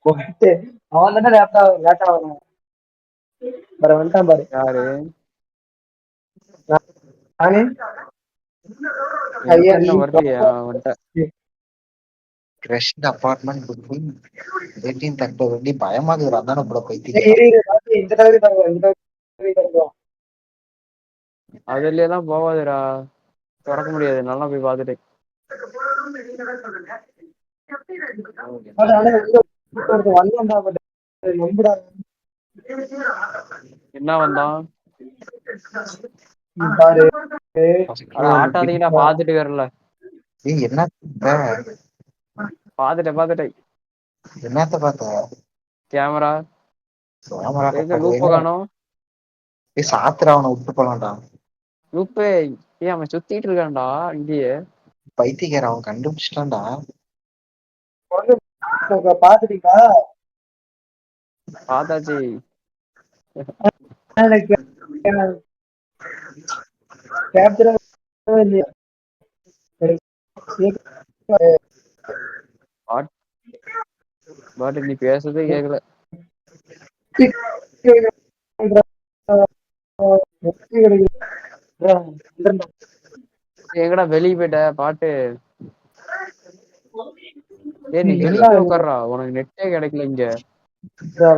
போயிட்டு அவன் தானே லேட்டா வரும். வேற வந்துட்டான் பாரு. யாரு நானே ஐயா எனக்கு நீ இன்னும் வரலையே வந்துட்ட. கிரஷ்ட் அபார்ட்மெண்ட் புக்கிங் 1830 பயமா இருக்குதுடா அதான போல ஏய், பைத்தியக்காரா. இரு, இரு, பாத்து, இந்த தடவை தருவோம், இந்த தடவை தருவோம். அதுல எல்லாம் போவாதுடா, திறக்க முடியாது. நல்லா போய் பார்த்துட்டு. ஆனா, ஆனா, உள்ள ஒருத்தன் வந்தான்டா, but நம்புடா. என்ன வந்தான்? நீ பாரு. அட ஆட்டாதீங்கடா, பாத்துட்டு வரல. ஏய் என்ன பாத்துட்டேன். என்னத்த பார்த்த? கேமரா கேமரா எங்க லூப்ப காணோம். சாத்திர அவனை விட்டு போலாம்டா. லூப்பே ஏன் அவன் சுத்திட்டு இருக்கான்டா இங்கேயே. பைத்தியக்கார அவன் கண்டுபிடிச்சிட்டான்டா. பாத்துட்டீங்களா? பார்த்தாச்சு. கேப்சர் இல்லையா? பட் நீ பேசுறதே கேக்கல. எங்கடா வெளியே போயிட்ட பாட்டு? ஏய் நீ வெளியே போய் உட்கார்றா, உனக்கு நெட்டே கிடைக்கல இங்க.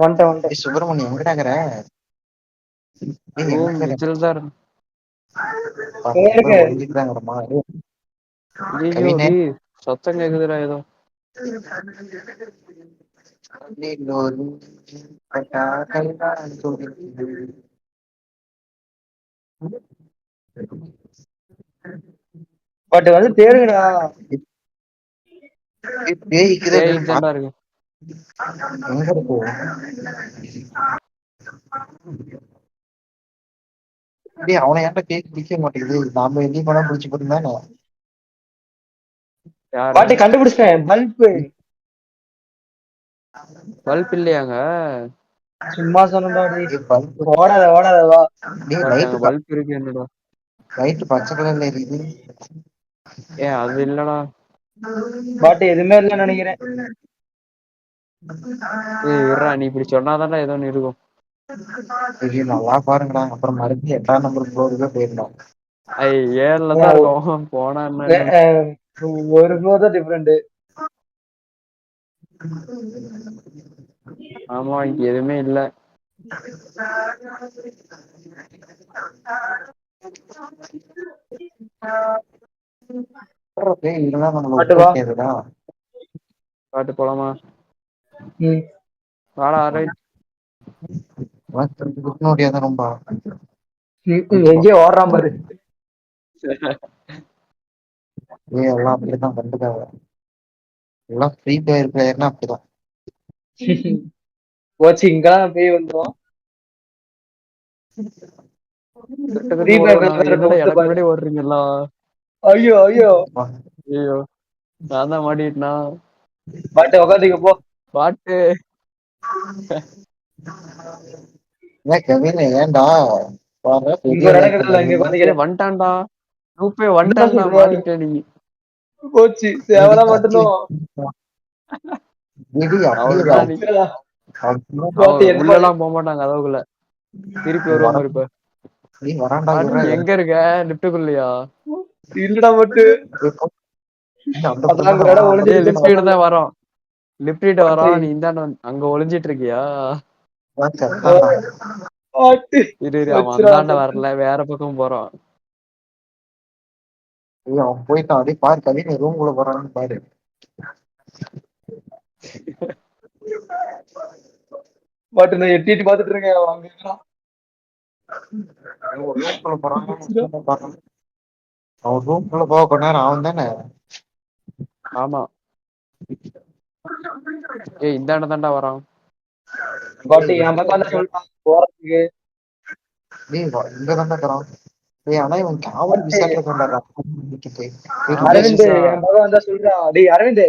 வந்துட்டேன். சுப்பிரமணியம் எங்கடாக்குற? ரூம் இதில் தான் இருந்து. ஒளிஞ்சுக்கிறாங்கடமா. ஐயோ டேய், சத்தம் கேக்குதுடா ஏதோ. பட் வந்து தேடுங்கடா. பேய் தான்டா இருக்கு. எங்க இருக்கு? டேய் அவனை ஏன்டா பேய் பிடிக்க மாட்டேங்குது? நாம எங்கேயும் போனா பிடிச்சு போட்டுருந்தானே. யாரு? பாட்டி கண்டுபிடிச்சிட்டேன். பல்ப் இல்லையாங்க? சும்மா சொன்னடா. பல்ப் ஓடாத வா. பல்ப் இருக்கு என்னடா? லைட் பச்சை கலர்ல இருக்குது. ஏன் அது இல்லடா. பாட்டி எதுவுமே இல்லைன்னு நினைக்கிறேன். ஏய் இருடா, நீ இப்படி சொன்னாதான்டா ஏதோ ஒன்று இருக்கும். நல்லா பாருங்கடா. அப்புறம் மறுபடியும் 8ஆம் நம்பர் ஃப்ளோருக்கு போயிருந்தோம். ஏழுல தான் இருக்கும். போனா என்ன? ஒரு ஃப்ளோர் தான் டிஃபரெண்ட். ஆமா இங்க எதுவுமே இல்ல. பாட்டு போலாமா? வாடா ரைட். ரொம்ப எங்கேயோ ஓடுறான் பாரு. எல்லாம் அப்படிதான் கண்டுக்காக. எல்லாம் ஃப்ரீ ஃபயர் பிளேயர்னா அப்படிதான். போச்சு, இங்கெல்லாம் பேய் வந்துடும். என்னடா எனக்கு முன்னாடி ஓடுறீங்களா? ஐயோ நான் தான் மாட்டிட்டேனா? பாட்டு உக்காந்துக்க போ. பாட்டு ஏன்டா வந்துட்டான்டா. வந்துட்டான்டா, மாட்டிக்கிட்ட நீ. போச்சு சேவலா மட்டும்தான். உள்ளலாம் போக மாட்டாங்க கதவுக்குள்ள. திருப்பி வருவாங்க. இப்ப எங்க இருக்க? லிப்டுக்குள்ளயா? இல்லடா மட்டு லிப்ட் தான் வரோம். லிப்ட் வரோம். நீ இந்தாண்ட அங்க ஒளிஞ்சிட்டு இருக்கியா? இரு அவன் அந்தாண்ட வரல, வேற பக்கம் போறான். அவன் போயிட்டான். அப்படியே பாரு கவினை ரூம் குள்ள போறான்னு பாரு. பட் நான் எட்டிட்டு பாத்துட்டு இருக்கேன். அவன் ரூம்குள்ள போக கொஞ்ச நேரம் அவன் தானே. ஆமா இந்தாண்ட தாண்டா வரான். என் பக்கம் சொல்றான் போறதுக்கு. இங்க தாண்டா தரான். ஆனா இவன் காவல் விசாரிக்க கொண்டாடுறான். அரவிந்த் என் பக்கம் வந்தா சொல்றா. டேய் அரவிந்த்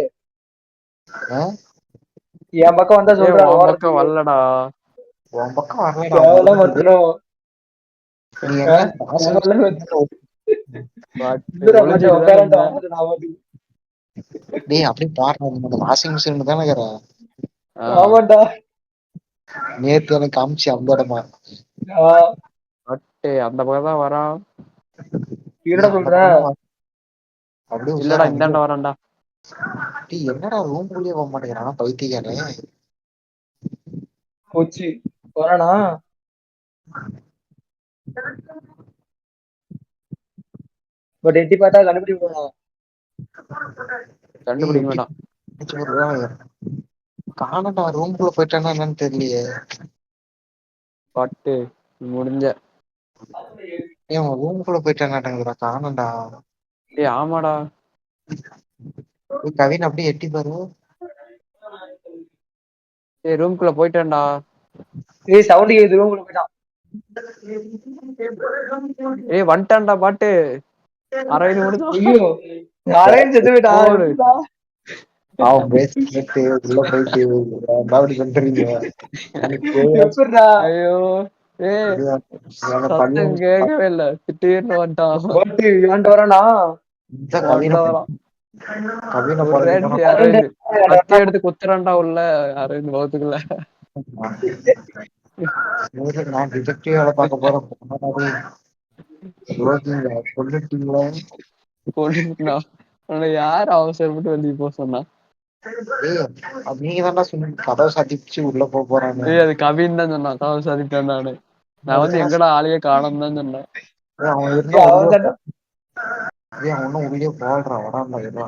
என் பக்கம் வந்தா சொல்றா. உன் பக்கம் வரலடா. உன் பக்கம் வரலடா. டேய் அப்படி பாரு, வாஷிங் மிஷின் தானே. ஆமாண்டா. நேத்து எனக்கு காமிச்சு அந்த இடமா. பட்டு அந்த பக்கம் தான் வரான். என்னடா அந்த சொல்ற? பக்கம் அப்படியே இல்லடா உஷாரா நீங்க. இந்தாண்ட வரான்டா. என்னடா ரூம்குள்ளேயே போக மாட்டேங்கிறான் பைத்தியக்காரே. போச்சு. வரானா? பட் எட்டி பார்த்தா கண்டுபிடிக்கணும். கண்டுபிடிக்க மாட்டான். காணடா ரூம்குள்ள போயிட்டானா என்னன்னு தெரியலையே. பட்டு முடிஞ்ச. ஏன் ரூம்குள்ள போயிட்டானாட்டா காணடா. ஏய் ஆமாடா. கவின் அப்படியே எட்டி பாரு. ஏய் ரூம்குள்ள போயிட்டான்டா. ஏய் சவுண்ட் கேக்குது, ரூம்குள்ள போயிட்டான். ஏய் வந்துட்டான்டா பாட்டு. அரவிந்த் முடிதான். ஐயோ யாரையும் செத்து போடு. போயிட்டான். அவன் பேசி கேட்டு உள்ள போயிட்டு அப்படி பண்றீங்க. எப்படிடா? ஐயோ ஏய் சத்தம் கேட்கவே இல்ல. திடீர்னு வந்துட்டான். போட்டு இவன்ட்டு வரானா? வரான். கவினை ஒரு ரேட் அரவிந்த் கத்தி எடுத்து குத்துறான்டா உள்ள அரவிந்த் முகத்துக்குள்ள. நான் டிடெக்டிவ் வேலை பார்க்க போறேன். சொல்லிட்டீங்களா? உன்னை யாரு அவசரப்பட்டு வெளியே போக சொன்னா? நீங்க தான்டா சொன்னீங்க கதவை சாத்திச்சு உள்ள போறான்னு. ஏய் அது கவின் தான் சொன்னான் கதவு சாதிட்டேன் நானு. நான் வந்து எங்கடா ஆளையே காணோம் தான் சொன்னேன். அவனும் உள்ளே போடுறான் வரான்டா.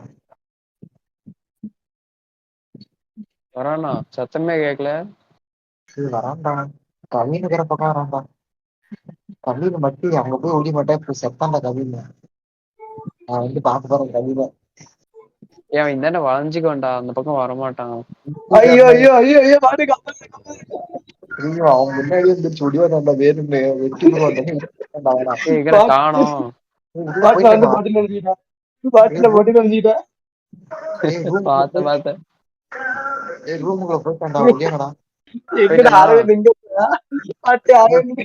வரானா சத்தமே கேட்கல. வரான்டா கவினுக்கிற பக்கம் வரான்டா. கவின் மட்டும் அங்க போய் ஒளி மாட்டேன் இப்ப செத்தான்டா கவின். நான் வந்து பார்க்க போறேன் கவினை. ஏன் இந்த வளைஞ்சுக்கோண்டா அந்த பக்கம் வரமாட்டான். ஐயோ ஐயோ ஐயோ ஐயோ பாட்டு அவன் முன்னாடி இருந்து சுடியோ நல்லா வேணும்னு வெட்டி காணோம். பாட்டுல வந்து போட்டு நினைச்சிட்டேன். பாட்டுல போட்டு நினைச்சிட்டேன். பார்த்தேன். ரூமுக்குள்ள போயிட்டான்டா ஒளியங்கடா. எங்கடா அரவிந்த் எங்க பாட்டு அரவிந்த்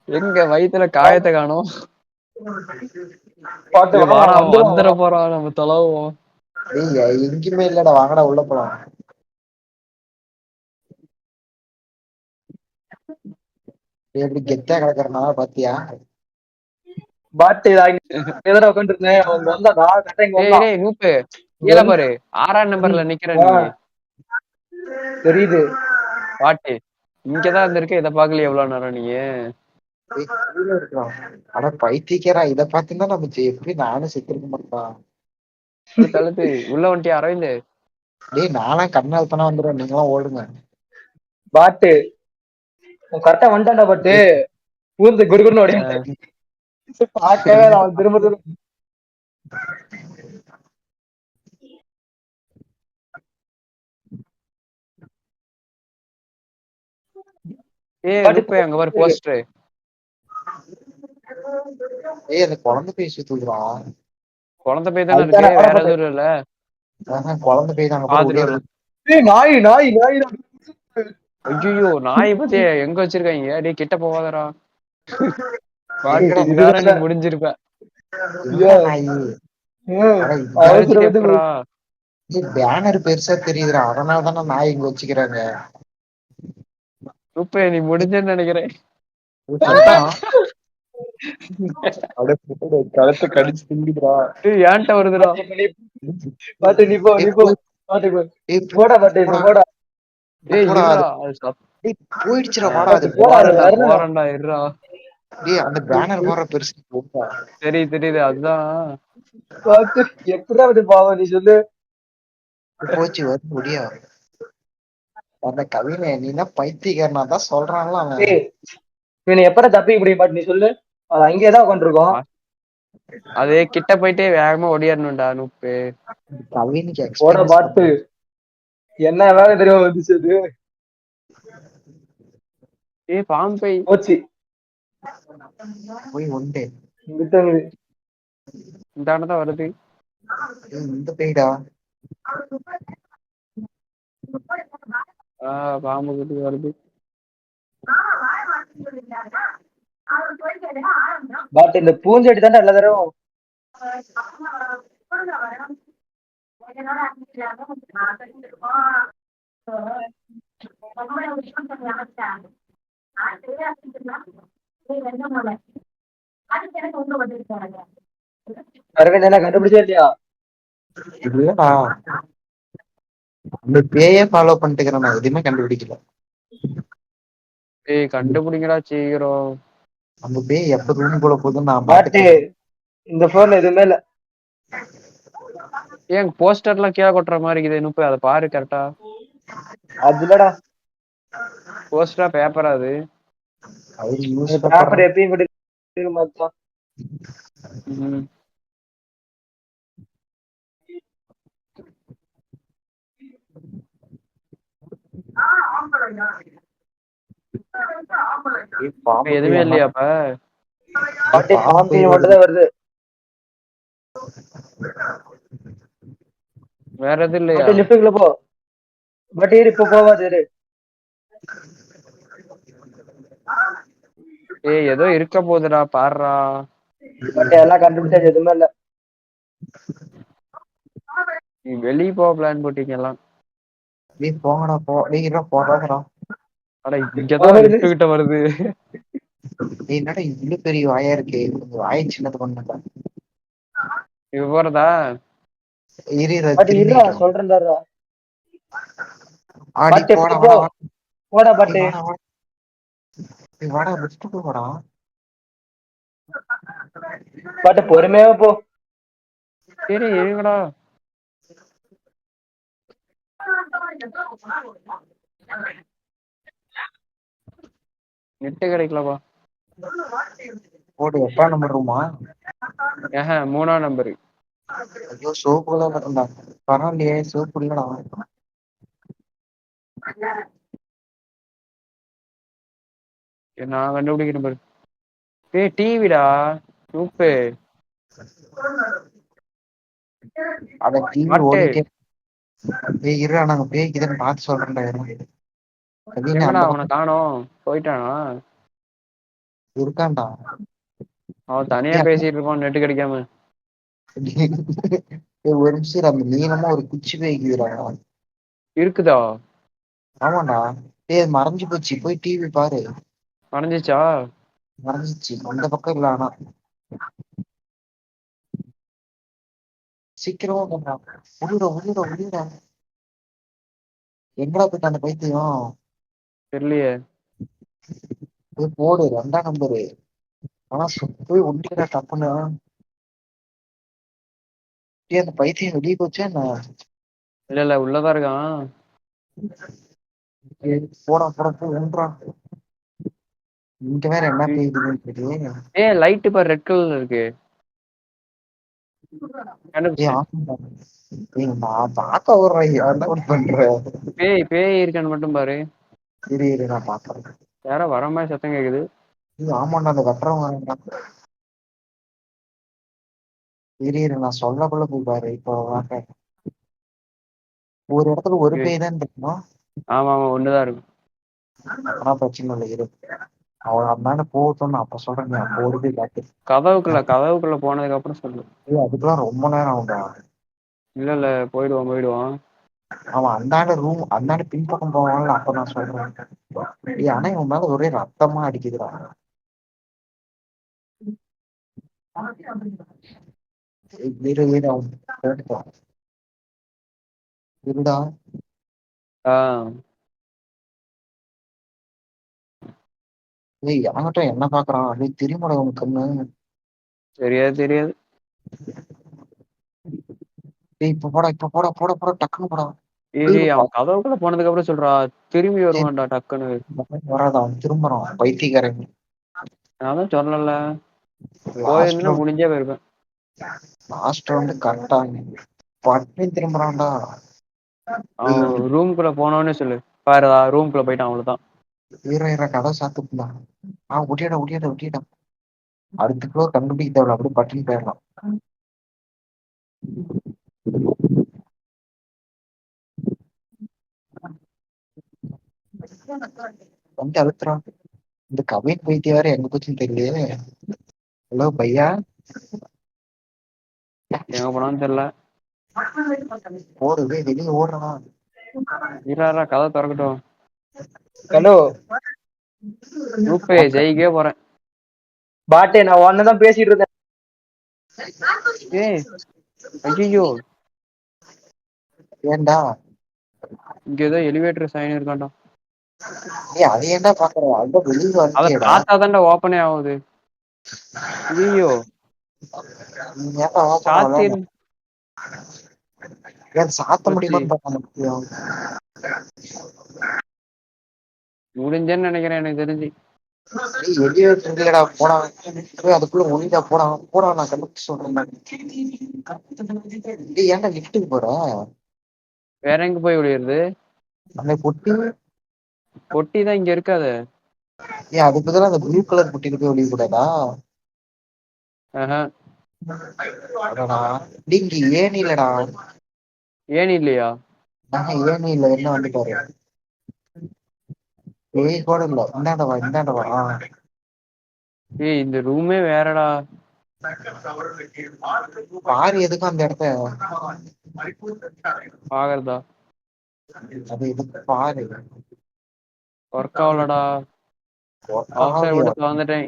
எங்க வயித்துல காயத்தை காணோம். பாட்டு வந்துட போறான் நம்ம தொலைவோம். எங்கேயுமே இல்லடா வாங்கடா உள்ள போலாம். எப்படி கெத்தா கிடக்குறனால பாத்தியா? பாட்டு எதிர உட்காந்து இருந்தேன். அவங்க வந்தாடா கரெக்டா இங்க வந்தான். நூப்பு கீழே பாரு 6ஆம் நம்பர்ல நிக்கிற நீ. தெரியுது பாட்டு இங்கதான் இருந்திருக்க. இதை பாக்கல எவ்வளவு நேரம் நீ இருக்கான். ஆனா பைத்தியக்காரா இதை பார்த்துதான் நம்ம எப்படி நானும் செத்துருக்க மாட்டான். தழுத்து உள்ள வந்துட்டியா அரவிந்த்? டேய் நானும் கண்ணால் தானே வந்துடுறேன். நீங்களாம் ஓடுங்க. பாட்டு கரெக்டா வந்துட்டான்டா. பாட்டு ஊர்ந்து குடுகுடுன்னு ஓடியா பார்க்கவே அவன் திரும்ப திரும்ப. அங்க பாரு போஸ்டர். அந்த குழந்தை பேய் சுத்துறான். குழந்தை பேய் தானே இருக்கு வேற எதுவும் இல்ல. குழந்தை பேய் தாங்க. நாய் நாய் நாய். ஐயோ நாயை பத்தி எங்க வச்சிருக்காங்க? டேய் கிட்ட போவாதடா. முடிஞ்சிருப்ப. பேனர் பெருசா தெரியுதுடா அதனால தானே நாய் இங்க வச்சுக்கிறாங்க. நீ முடிஞ்சேன்னு நினைக்கிறேன். கழுத்தை கடிச்சு திங்குதுடா. ஏன்ட்ட வருதுடா. பாட்டு நீ போ நீ போ. பாட்டு போடா பாட்டு போடா. போயிடுச்சுடா போறேன்டா இருடா. அந்த பேனர் போற பெருசு தெரியுது அதுதான். பாட்டு எப்படிடா அப்படி பாவம் நீ சொல்லு. போச்சு வர முடியா அந்த கவினை நீனா பைத்தியக்காரனா தான் சொல்றான்ல அவன். இவனை எப்படா தப்பி இப்படி பாட்டு நீ சொல்லு. அது அங்கேயேதான் உட்காந்துருக்கோம். அதே கிட்ட போயிட்டே வேகமா ஓடியாடணும்டா நூப்பு. கவினுக்கு போட பாட்டு என்ன வேலை தெரியும் வந்துச்சு அது. பாம்பை போச்சு போய் ஒண்டே இந்தாண்டதான் வருது. இந்த பேய்டா பாம்பு கிட்ட வருது. பாட்டு இந்த பூஞ்செடி தாண்டா எல்லா தடவும். அரவிந்த் என்ன கண்டுபிடிச்சா இல்லையா? இல்லடா அந்த பேயே ஃபாலோ பண்ணிட்டு இருக்கிறேன், நான் எதுவுமே கண்டுபிடிக்கல. ஏய் கண்டுபிடிங்கடா சீக்கிரம். அந்த பேய் எப்ப ரூமுக்குள்ள போகுதுன்னு நான் பாட்டு பாத்துட்டு இந்த போன்ல எதுவுமே இல்ல. ஏன் போஸ்டர்லாம் கீழே கொட்டுற மாதிரி இருக்குது, இன்னும் போய் அதை பாரு கரெக்டா. அது இல்லடா, போஸ்டரா பேப்பரா அது? அவரு யூஸ் பேப்பர் எப்பயும் கூட மச்சான். ம். இப்ப எதுவுமே இல்லையா அப்ப? பாட்டி பாம்பு மட்டும் தான் வருது. வேற எதுவும் இல்லையா? பாட்டி லிஃப்ட்டுக்குள்ள போ. பட் இரு, இப்ப போவாது இரு. ஏய் ஏதோ இருக்க போகுதுடா பாருடா. பட் எல்லாம் கண்டுபிடிச்சா எதுவுமே இல்ல. நீ வெளியே போக பிளான் போட்டீங்க எல்லாம். நீ போங்கடா போ, நீ போடாதடா. அட இங்கதான் லிஃப்ட் கிட்ட வருது. நீ என்னடா இவ்வளவு பெரிய வாயா இருக்கு, கொஞ்சம் வாயை சின்னது பண்ணடா. இப்ப போறதா? பட் இருடா சொல்றேன்டா. ஆடி பாட்டி போடா போ, வாடா போடா பாட்டி. வாடா லிஃப்ட்டுக்கு போடா. பாட்டு பொறுமையாவே போ. சரி இருங்கடா. நெட்டு கிடைக்கலப்பா. போடு, 8ஆம் நம்பர் ரூமா? ஏஹ 3ஆம் நம்பரு. ஐயோ சோப்பு தான் இருந்தா பரவாயில்லையே, சோப்பு இல்லடா. நான் கண்டுபிடிக்கிறேன் பாரு. ஏய் டிவிடா சூப்பு. அட டிவி ஓடிட்டே. ஏய் இருடா, நாங்க பேய்க்குதுன்னு பார்த்து சொல்றேன்டா. எங்கடா அந்த அவனை காணோம், போயிட்டானா? இருக்கான்டா. அவன் தனியா பேசிட்டு இருப்பான் நெட்டு கிடைக்காம. ஒரு நிமிஷம், அந்த நீளமா ஒரு குச்சி பேய்க்குதுடா. இருக்குதா? ஆமாண்டா. ஏய் மறைஞ்சு போச்சு, போய் டிவி பாரு. மறைஞ்சிச்சா? மறைஞ்சிச்சு, அந்த பக்கம் இல்ல. ஆனா சீக்கிரமா பண்ணா, உள்ளிட. எங்கடா போயிட்டு அந்த பைத்தியம்? தெரியலையே. போய் போடு 2ஆம் நம்பரு. ஆனா போய் ஒண்டிடா தப்புன்னு. அந்த பைத்தியம் வெளியே போச்சா என்ன? இல்ல உள்ளதா இருக்கான். போடா போய் ஒன்றா. இங்க வேற என்ன பெய்யுதுன்னு தெரியல. ஏய் லைட் பாரு ரெட் கலர்ல இருக்கு. நான் பார்க்க வர்றேன், என்ன பண்ற? பேய் இருக்கான்னு மட்டும் பாரு. இரு நான் பாக்குறேன். யாரோ வர மாதிரி சத்தம் கேக்குது. ஆமாண்டா, அந்த வெட்டுறவங்க. இரு நான் சொல்லக்குள்ள போய் பாரு. இப்போ ஒரு இடத்துல ஒரு பேய் தான் இருக்குமா? ஆமா ஒண்ணுதான் இருக்கும். ஆனா பிரச்சனை இல்லை, இரு. அவன் அந்தாண்ட போகணும்னு அப்ப சொல்றேன். அப்போ ஒரு போய் காட்டு. கதவுக்குள்ள போனதுக்கு அப்புறம் சொல்லு. அதுக்கெல்லாம் ரொம்ப நேரம் ஆகும்டா. இல்ல போயிடுவான். அவன் அந்தாண்ட பின்பக்கம் போவான்ல, அப்ப நான் சொல்றேன். ஆனா இவன் மேல ஒரே ரத்தமா அடிக்குதுடா. இருடா. ஏய் என்கிட்ட என்ன பாக்குறான்? அப்படியே தெரியுமாடா உனக்கு கண்ணு? தெரியாது. ஏய் இப்ப போடா டக்குன்னு போடா. ஏய் அவன் கதவுக்குள்ள போனதுக்கு அப்புறம் சொல்றா, திரும்பி வருவான்டா டக்குன்னு. வராது, அவன் திரும்புறான் பைத்தியக்காரன். நான் தான் சொல்லல, போயிருந்தா முடிஞ்சே போயிருப்பேன். லாஸ்ட் ரவுண்டு கரெக்டா பட்டு திரும்புறான்டா. அவன் ரூம்குள்ள போனோன்னு சொல்லு. பாருடா ரூம்குள்ள போயிட்டான், அவ்வளவுதான். கதை சாத்துக்குண்டா. ஒட்டியாடா. அடுத்த ஃப்ளோர் கண்டுபிடிக்க தேவையில்ல, அப்படியே பட்டுன்னு போயிடலாம். வந்து அழுத்துறான். இந்த கவின் பைத்தியம் வேற எங்க போச்சுன்னு தெரியலையே. ஹலோ பையா, எங்க போனான்னு தெரியல. ஓடுவே வெளியே ஓடுறான். இருடா கதை திறக்கட்டும். ஹலோ குரூப்பே ஜெயிக்கே போறேன். பாட்டே, நான் ஒன்னதான் பேசிட்டு இருந்தேன். ஏய் ஐயோ ஏன்டா இங்க ஏதோ எலிவேட்டர் சைன் இருக்காண்டா. அது ஏன்டா பாக்குற? அதுதான் வெளியே அத வந்துட்டேடா. பார்த்தாதான்டா ஓப்பனே ஆகுது. ஐயோ நீ ஏன்டா சாத்தி ஓப்பன் ஏன் சாத்த போச்சு. முடியுமான்னு பார்க்க முடியும். முடிஞ்சேன்னு நினைக்கிறேன் எனக்கு தெரிஞ்சு. நீ வெளியே இல்லடா போடா. அதுக்குள்ள ஒளிடா போடா போடா. நான் கண்டுபிடிச்சு சொல்றேன். டேய் ஏன்டா லிஃப்ட்டுக்கு போற? வேற எங்க போய் விழுறது? அந்த பொட்டி பொட்டி தான் இங்க இருக்காது. ஏன் அதுக்கு பதிலா அந்த ப்ளூ கலர் பொட்டிக்கு போய் ஒளிய கூடாதா? ஆஹா அடடா டேய் இங்க ஏணி இல்லடா. ஏன் இல்லையா? ஏணி இல்ல. என்ன வந்து பாரு. ஏய் கூட இல்ல. இந்தாண்ட வா இந்தாண்ட வா. ஏய் இந்த ரூமே வேறடா. பாரு எதுக்கும் அந்த இடத்த. பாக்குறதா அது எதுக்கு பாரு. ஒர்க் ஆகலடா. அவசர விட்டு வந்துட்டேன்.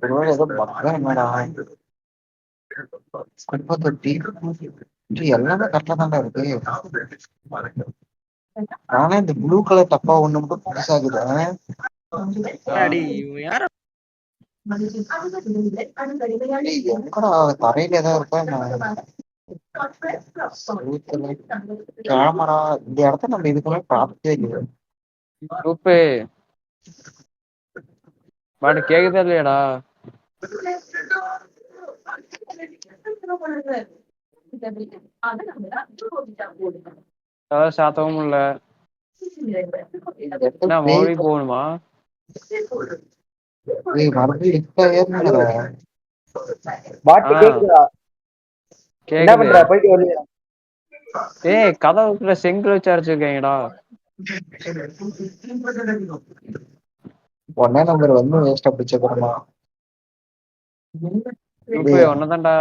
ஒருவேளை ஏதோ பக்கா என்னடா. குப்பை தொட்டி எல்லாமே கரெக்டா தான்டா இருக்கு. ஆனா இந்த ப்ளூ கலர் டப்பா ஒண்ணு மட்டும் புதுசாகுது. எங்கடா தரையில ஏதாவது இருக்கா என்ன? கேமரா இந்த இடத்த நம்ம இதுக்குமே பார்த்தே இல்லை. குரூப்பே பாட்டு கேக்குதா இல்லையாடா? அதான் சாத்தவும் இல்ல. என்ன மறுபடியும் போகணுமா? மறுபடியும் இப்ப ஏறினடா. பாட்டு கேக்குதா? என்ன கேக்குது. பண்ற? போயிட்டு வரலையா? ஏய் கதவுக்குள்ள செங்கல் வச்சு அரைச்சிருக்கீங்கடா. ஒன்னே நம்பர் வந்து வேஸ்டா பிடிச்ச போறமா. குரூப்பே ஒன்னதான்டா.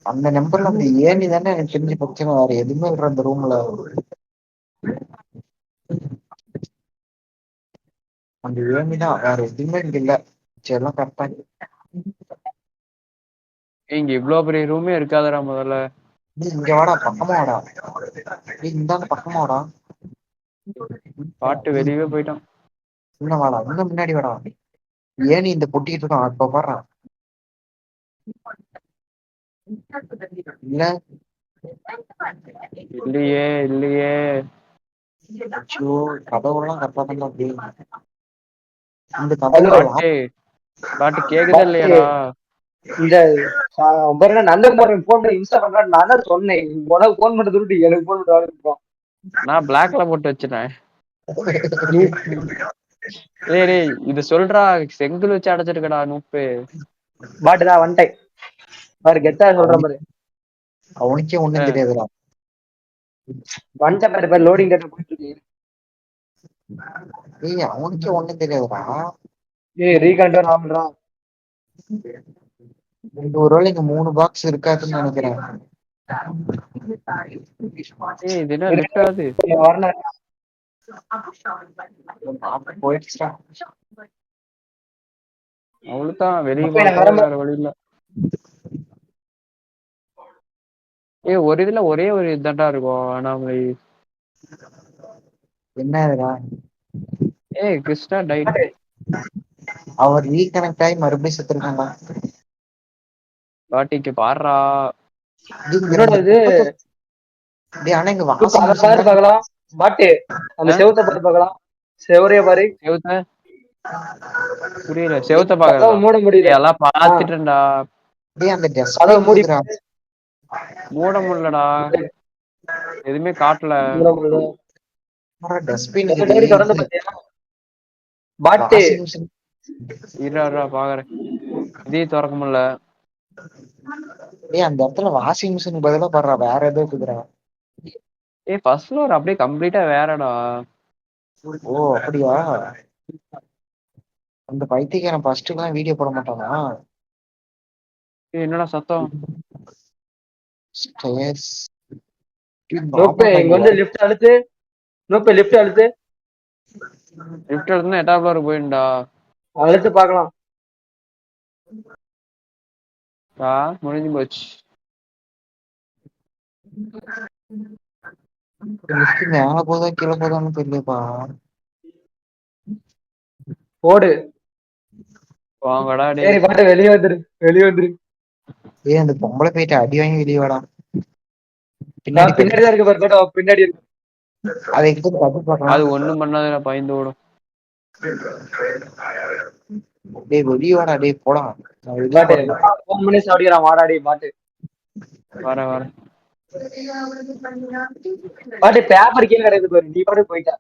அந்த நம்பர்ல அந்த ஏணி தானே எனக்கு தெரிஞ்சு பிரச்சனை. வேற எதுவுமே இல்ல அந்த ரூம்ல. அந்த ஏணிதான் வேற எதுவுமே இங்க இல்ல. சரி எல்லாம் கரெக்டா. இங்க இவ்வளவு பெரிய ரூமே இருக்காதடா முதல்ல. நீ இங்க வாடா பக்கமா வாடா. நீ இந்தாண்ட பக்கமா வாடா. பாட்டு வெளியவே போயிட்டான். இன்னும் வாடா இன்னும் முன்னாடி வாடா. ஏணி இந்த பொட்டிட்டு இருக்கான் அப்ப பாடுறான் இல்ல. இல்லையே இல்லையே. ஐயோ கதவுலாம் கரெக்டா தான் அப்படி. இந்த ஹலோ கதவு பாட்டு பாட்டு கேக்குதா பாட்டு, இல்லையாடா? இந்த பாருங்க நந்தகுமாரன் போன் பண்ணி இன்ஸ்டா பண்றான்னு நான் தான் சொன்னேன். உனக்கு போன் பண்ண துருட்டி எனக்கு போன் பண்ணிட்டு நான் பிளாக்ல போட்டு வச்சுட்டேன். டேய் இது சொல்றா செங்கல் வச்சு அடைச்சிருக்கடா நூப்பு. பாட்டு தான் வந்துட்டேன் பாரு. கெத்தா சொல்றேன் பாரு. அவனுக்கே ஒண்ணும் தெரியாதுடா. வந்துட்டேன் பாரு. லோடிங் டேட்டா போயிட்டு இருக்கு. ஏய் அவனுக்கே ஒண்ணும் தெரியாதுடா. ஏய் ரீகண்டர் ஆகுறான். இந்த ஒருவேளை இங்க 3 பாக்ஸ் இருக்காதுன்னு நினைக்கிறேன். ஏய் இது என்ன லிஃப்ட் ஆகுது? வரணும். போயிடுச்சுடா. அவ்வளவுதான் வெளியே அப்ப நான் போக வேற வரும்போது வழி இல்ல. ஏய் ஒரு இதுல ஒரே ஒரு இதுதான்டா இருக்கும். அண்ணாமலை என்ன இதுடா? ஏய் கிருஷ்ணா டைட். அவர் ரீகனெக்ட் ஆகி மறுபடியும் செத்துருக்காண்டா. பாட்டிக்கு பாடுறா. என்னோட இது டேய் ஆனா இங்க பாரு வாசம் பார்க்கலாம். பாட்டு அந்த செவத்தை பாரு பார்க்கலாம். செவரைய பாரு. செவுத்த புரியல. செவுத்த பாக்குறதா? கதவை மூட முடியல. எல்லாம் பாத்துட்டேன்டா. டேய் அந்த கதவை டஸ்ட்பின் மூடி இருக்குடா. மூட முடியலடா. எதுவுமே காட்டல. மூட முடியல. டஸ்ட்பின் டோரி இருக்குது. திறந்து பாத்தியா? பாட்டு வாஷிங் மிஷின். இருடா பாக்குறேன். இதையும் திறக்க முடியல. டேய் அந்த இடத்துல வாஷிங் மிஷின் பதிலா பாடுறா வேற ஏதோ இருக்குதுடா. ஏய் ஃபர்ஸ்ட் ஃப்ளோர் அப்படியே கம்ப்ளீட்டா வேறடா. ஓ அப்படியா? அந்த பைத்தியக்காரன் ஃபர்ஸ்ட் எல்லாம் வீடியோ போட மாட்டானா? என்னடா சத்தம்? ஸ்டேர்ஸ் நோப்பே இங்க வந்து லிஃப்ட் அழுத்து. நோப்பே லிஃப்ட் அழுத்து. லிஃப்ட் எடுத்துனா 8ஆம் ஃப்ளோருக்கு போயிடும்டா. அழுத்து பார்க்கலாம். முடிஞ்சு போச்சு. மேல போதா கீழே போதான்னு தெரியலப்பா. போடு. வாங்கடா டே. சரி பாட்டு வெளியே வந்துரு, வெளியே வந்துரு. ஏய் அந்த பொம்பளை போயிட்டு அடி வாங்கி வெளியே வாடா. பின்னாடி பின்னாடி தான் இருக்கு பாரு பாட்டா, பின்னாடி இருக்கு. அதை எடுத்து கட்டு பார்க்கலாம். அது ஒண்ணும் பண்ணாத, பயந்து ஓடும். டேய் வெளியே வாடா, டேய் போடா. பாட்டு 4 மினிட்ஸ் அடிக்கிறான், வாடாடி பாட்டு. வர பாட்டு பேப்பர் கீழே கிடையாது பாரு, நீ பாட்டு போயிட்டா.